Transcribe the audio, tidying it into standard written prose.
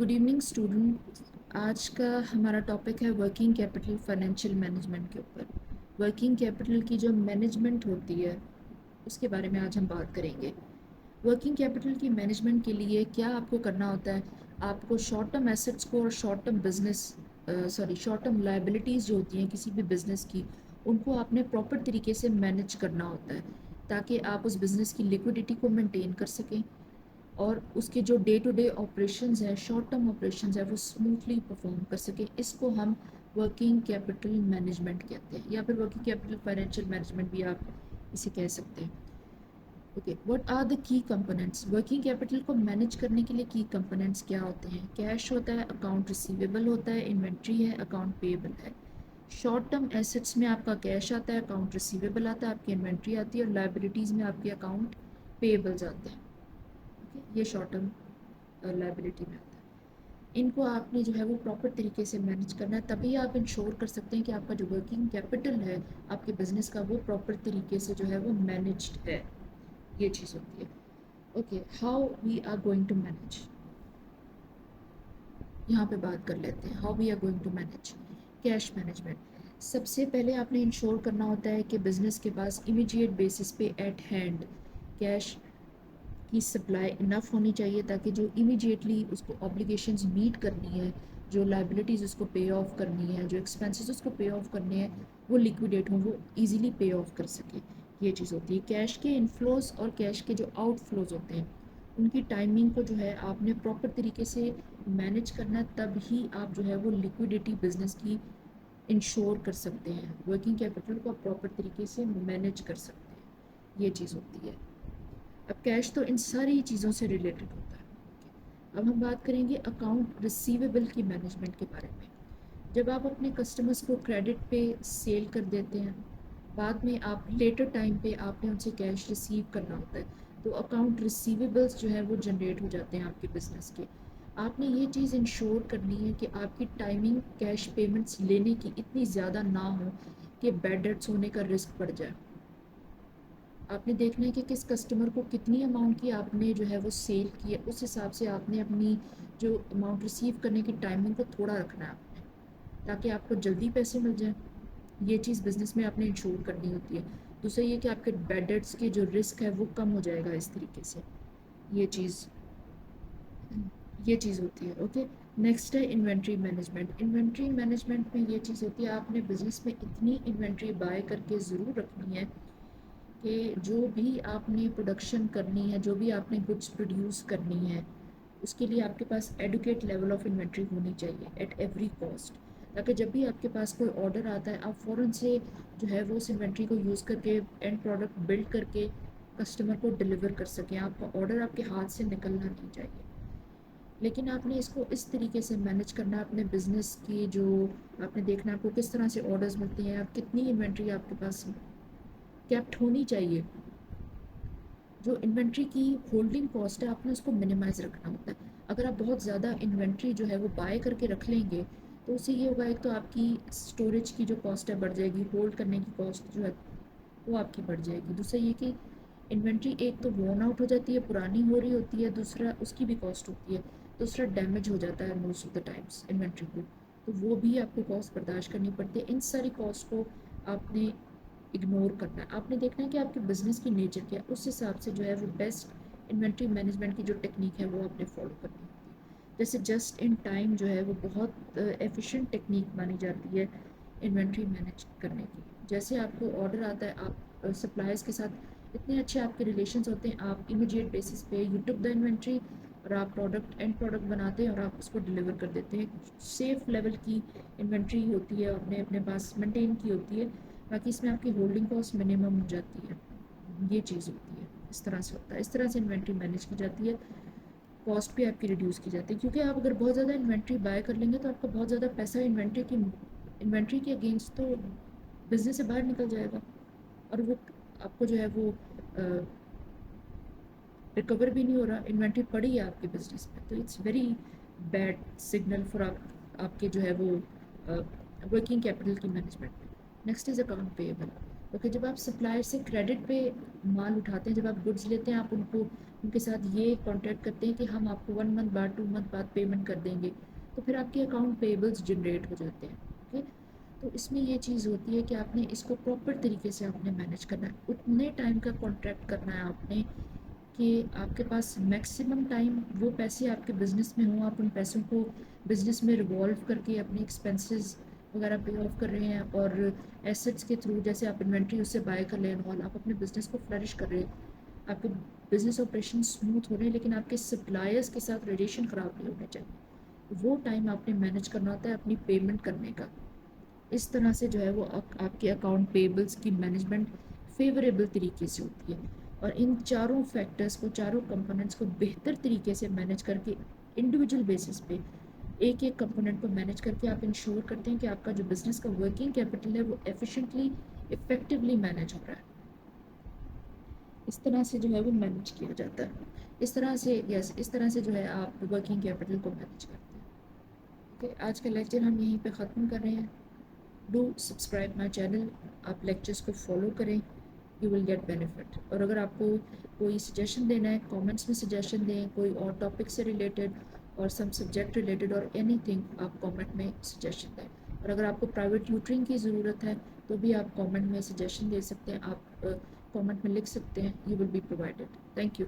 Good evening student. आज का हमारा टॉपिक है वर्किंग कैपिटल फाइनेंशियल मैनेजमेंट के ऊपर। वर्किंग कैपिटल की जो मैनेजमेंट होती है उसके बारे में आज हम बात करेंगे। वर्किंग कैपिटल की मैनेजमेंट के लिए क्या आपको करना होता है, आपको शॉर्ट टर्म एसेट्स को और short term short term liabilities जो होती हैं किसी भी बिज़नेस की, उनको आपने प्रॉपर तरीके से मैनेज करना होता है ताकि आप उस बिज़नेस की लिक्विडिटी को मेंटेन कर सकें और उसके जो डे टू डे ऑपरेशंस हैं, शॉर्ट टर्म ऑपरेशंस हैं, वो स्मूथली परफॉर्म कर सकें। इसको हम वर्किंग कैपिटल मैनेजमेंट कहते हैं या फिर वर्किंग कैपिटल फाइनेंशियल मैनेजमेंट भी आप इसे कह सकते हैं। Okay, what are the key components? Working capital को मैनेज करने के लिए की कंपोनेंट्स क्या होते हैं? कैश होता है, अकाउंट रिसीवेबल होता है, इन्वेंट्री है, अकाउंट पेएबल है। शॉर्ट टर्म एसेट्स में आपका कैश आता है, अकाउंट रिसीवेबल आता है, आपकी इन्वेंट्री आती है और लाइबिलिटीज़ में आपके अकाउंट पेएबल्स आते हैं। ये शॉर्ट टर्म लाइबिलिटी में आता है। इनको आपने जो है वो प्रॉपर तरीके से मैनेज करना है, तभी आप इंश्योर कर सकते हैं कि आपका जो वर्किंग कैपिटल है आपके बिजनेस का वो प्रॉपर तरीके से जो है वो मैनेज्ड है। ये चीज़ होती है। Okay, how we are going to manage, यहाँ पे बात कर लेते हैं। How we are going to manage cash management. सबसे पहले आपने इंश्योर करना होता है कि बिजनेस के पास इमीडिएट बेसिस पे एट हैंड कैश की सप्लाई इनफ होनी चाहिए ताकि जो इमीडिएटली उसको ऑब्लिगेशंस मीट करनी है, जो लाइबिलिटीज़ उसको पे ऑफ करनी है, जो एक्सपेंसेस उसको पे ऑफ करने हैं, वो लिक्विडेट हों, वो इजीली पे ऑफ कर सके। ये चीज़ होती है। कैश के इनफ्लोज और कैश के जो आउटफ्लोज होते हैं उनकी टाइमिंग को जो है आपने प्रॉपर तरीके से मैनेज करना है, तब ही आप जो है वो लिक्विडिटी बिजनेस की इंश्योर कर सकते हैं। वर्किंग कैपिटल को आप प्रॉपर तरीके से मैनेज कर सकते हैं। ये चीज़ होती है। अब कैश तो इन सारी चीज़ों से रिलेटेड होता है। अब हम बात करेंगे अकाउंट रिसीवेबल की मैनेजमेंट के बारे में। जब आप अपने कस्टमर्स को क्रेडिट पे सेल कर देते हैं, बाद में आप लेटर टाइम पे आपने उनसे कैश रिसीव करना होता है, तो अकाउंट रिसीवेबल्स जो है वो जनरेट हो जाते हैं आपके बिजनेस के। आपने ये चीज़ इंश्योर करनी है कि आपकी टाइमिंग कैश पेमेंट्स लेने की इतनी ज़्यादा ना हो कि बैड डेट्स होने का रिस्क बढ़ जाए। आपने देखना है कि किस कस्टमर को कितनी अमाउंट की आपने जो है वो सेल की है, उस हिसाब से आपने अपनी जो अमाउंट रिसीव करने की टाइमिंग को थोड़ा रखना है आपने, ताकि आपको जल्दी पैसे मिल जाए। ये चीज़ बिजनेस में आपने इंश्योर करनी होती है। दूसरा ये कि आपके बैड डेट्स के जो रिस्क है वो कम हो जाएगा इस तरीके से। ये चीज़ ये चीज़ होती है। ओके, नेक्स्ट है इन्वेंट्री मैनेजमेंट। इन्वेंट्री मैनेजमेंट में ये चीज़ होती है, आपने बिजनेस में इतनी इन्वेंट्री बाय करके ज़रूर रखनी है कि जो भी आपने प्रोडक्शन करनी है, जो भी आपने गुड्स प्रोड्यूस करनी है, उसके लिए आपके पास एडुकेट लेवल ऑफ इन्वेंट्री होनी चाहिए एट एवरी कॉस्ट, ताकि जब भी आपके पास कोई ऑर्डर आता है आप फ़ौरन से जो है वो उस इन्वेंट्री को यूज़ करके एंड प्रोडक्ट बिल्ड करके कस्टमर को डिलीवर कर सकें। आपका ऑर्डर आपके हाथ से निकलना नहीं चाहिए। लेकिन आपने इसको इस तरीके से मैनेज करना है अपने बिजनेस की, जो आपने देखना है आपको किस तरह से ऑर्डर्स मिलती हैं, आप कितनी इन्वेंट्री आपके पास कैप्ट होनी चाहिए। जो इन्वेंट्री की होल्डिंग कॉस्ट है आपने उसको मिनिमाइज रखना होता है। अगर आप बहुत ज़्यादा इन्वेंट्री जो है वो बाय करके रख लेंगे तो उससे ये होगा, एक तो आपकी स्टोरेज की जो कॉस्ट है बढ़ जाएगी, होल्ड करने की कॉस्ट जो है वो आपकी बढ़ जाएगी। दूसरा ये कि इन्वेंट्री एक तो वॉर्न आउट हो जाती है, पुरानी हो रही होती है, दूसरा उसकी भी कॉस्ट होती है, दूसरा डैमेज हो जाता है most of the times inventory को, तो वो भी आपको कॉस्ट बर्दाश्त करनी पड़ती है। इन सारी कॉस्ट को आपने इग्नोर करना है। आपने देखना है कि आपके बिजनेस की नेचर क्या है, उस हिसाब से जो है वो बेस्ट इन्वेंट्री मैनेजमेंट की जो टेक्निक है वो आपने फॉलो करनी होती है। जैसे जस्ट इन टाइम जो है वो बहुत एफिशिएंट टेक्निक मानी जाती है इन्वेंट्री मैनेज करने की। जैसे आपको ऑर्डर आता है, आप सप्लायर्स के साथ इतने अच्छे आपके रिलेशंस होते हैं, आप इमीडिएट बेसिस पे यू टुक द इन्वेंट्री और आप एंड प्रोडक्ट बनाते हैं और आप उसको डिलीवर कर देते हैं। सेफ लेवल की इन्वेंट्री होती है, आपने अपने पास मेंटेन की होती है, बाकी इसमें आपकी होल्डिंग कॉस्ट मिनिमम हो जाती है। ये चीज़ होती है, इस तरह से होता है, इस तरह से इन्वेंट्री मैनेज की जाती है, कॉस्ट भी आपकी रिड्यूस की जाती है। क्योंकि आप अगर बहुत ज़्यादा इन्वेंट्री बाय कर लेंगे तो आपका बहुत ज़्यादा पैसा इन्वेंट्री के अगेंस्ट तो बिजनेस से बाहर निकल जाएगा और वो आपको जो है वो रिकवर भी नहीं हो रहा, इन्वेंट्री पड़ी है आपके बिजनेस में, तो it's very bad signal for आपके जो है वो वर्किंग कैपिटल की मैनेजमेंट में। Next is account payable. Okay, जब आप सप्लायर से क्रेडिट पे माल उठाते हैं, जब आप गुड्स लेते हैं, आप उनको ان کے ساتھ یہ کانٹیکٹ کرتے ہیں کہ ہم آپ کو 1 منتھ بعد 2 منتھ بعد پیمنٹ کر دیں گے، تو پھر آپ کے اکاؤنٹ پیبلز جنریٹ ہو جاتے ہیں. اوکے، تو اس میں یہ چیز ہوتی ہے کہ آپ نے اس کو پراپر طریقے سے آپ نے مینیج کرنا ہے. اتنے ٹائم کا کانٹریکٹ کرنا ہے آپ نے کہ آپ کے پاس میکسیمم ٹائم وہ پیسے آپ کے بزنس میں ہوں، آپ ان پیسوں کو بزنس میں ریوالو کر کے اپنے ایکسپینسز وغیرہ پے آف کر رہے ہیں، اور ایسٹس کے تھرو جیسے آپ انوینٹری اس سے بائی کر لیں اور آپ اپنے بزنس کو فلرش کر رہے ہیں، آپ کے بزنس آپریشن اسموتھ ہو رہے ہیں، لیکن آپ کے سپلائرس کے ساتھ ریلیشن خراب نہیں ہونے چاہیے. وہ ٹائم آپ نے مینیج کرنا ہوتا ہے اپنی پیمنٹ کرنے کا. اس طرح سے جو ہے وہ آپ کے اکاؤنٹ پیبلز کی مینجمنٹ فیوریبل طریقے سے ہوتی ہے. اور ان چاروں فیکٹرز کو، چاروں کمپوننٹس کو بہتر طریقے سے مینیج کر کے انڈیویجول بیسس پہ ایک ایک کمپوننٹ کو مینیج کر کے آپ انشور کرتے ہیں کہ آپ کا جو بزنس کا ورکنگ کیپٹل ہے وہ ایفیشینٹلی افیکٹولی مینیج ہو رہا ہے. اس طرح سے جو ہے وہ مینیج کیا جاتا ہے. اس طرح سے اس طرح سے جو ہے آپ ورکنگ کیپٹل کو مینیج کرتے ہیں. اوکے، آج کا لیکچر ہم یہیں پہ ختم کر رہے ہیں. Do subscribe my channel. آپ لیکچرس کو فالو کریں، یو ول گیٹ بینیفٹ. اور اگر آپ کو کوئی سجیشن دینا ہے کامنٹس میں سجیشن دیں، کوئی اور ٹاپک سے ریلیٹڈ اور سم سبجیکٹ ریلیٹڈ اور اینی تھنگ آپ کامنٹ میں سجیشن دیں. اور اگر آپ کو پرائیویٹ ٹیوٹرنگ کی ضرورت ہے تو بھی آپ کامنٹ میں سجیشن دے سکتے ہیں، آپ کامنٹ میں لکھ سکتے ہیں. You will be provided. Thank you.